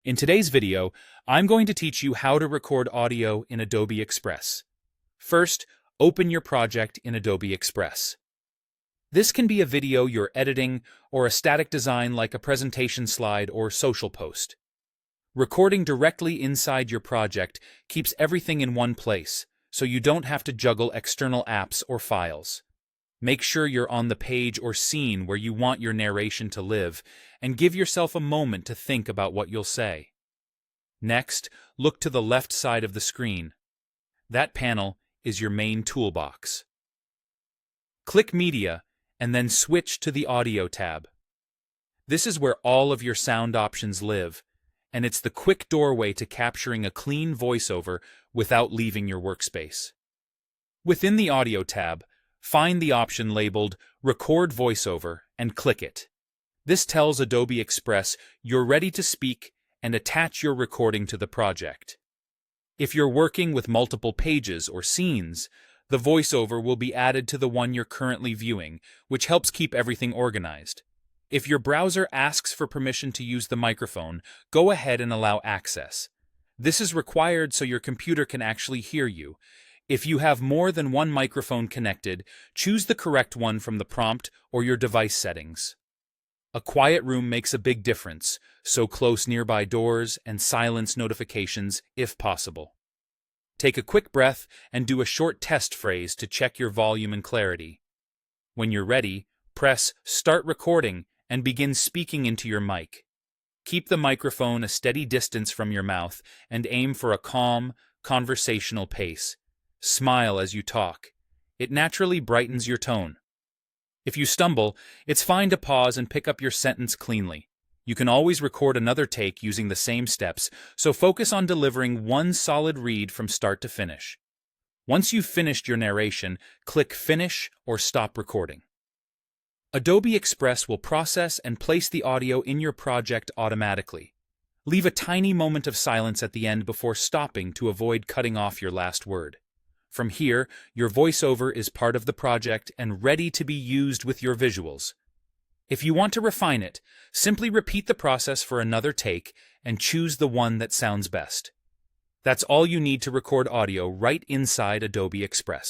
In today's video, I'm going to teach you how to record audio in Adobe Express. First, open your project in Adobe Express. This can be a video you're editing or a static design like a presentation slide or social post. Recording directly inside your project keeps everything in one place, so you don't have to juggle external apps or files. Make sure you're on the page or scene where you want your narration to live, and give yourself a moment to think about what you'll say. Next, look to the left side of the screen. That panel is your main toolbox. Click Media, and then switch to the Audio tab. This is where all of your sound options live, and it's the quick doorway to capturing a clean voiceover without leaving your workspace. Within the Audio tab, find the option labeled Record Voiceover and click it. This tells Adobe Express you're ready to speak and attach your recording to the project. If you're working with multiple pages or scenes, the voiceover will be added to the one you're currently viewing, which helps keep everything organized. If your browser asks for permission to use the microphone, go ahead and allow access. This is required so your computer can actually hear you. If you have more than one microphone connected, choose the correct one from the prompt or your device settings. A quiet room makes a big difference, so close nearby doors and silence notifications if possible. Take a quick breath and do a short test phrase to check your volume and clarity. When you're ready, press Start Recording and begin speaking into your mic. Keep the microphone a steady distance from your mouth and aim for a calm, conversational pace. Smile as you talk. It naturally brightens your tone. If you stumble, it's fine to pause and pick up your sentence cleanly. You can always record another take using the same steps, so focus on delivering one solid read from start to finish. Once you've finished your narration, click Finish or Stop Recording. Adobe Express will process and place the audio in your project automatically. Leave a tiny moment of silence at the end before stopping to avoid cutting off your last word. From here, your voiceover is part of the project and ready to be used with your visuals. If you want to refine it, simply repeat the process for another take and choose the one that sounds best. That's all you need to record audio right inside Adobe Express.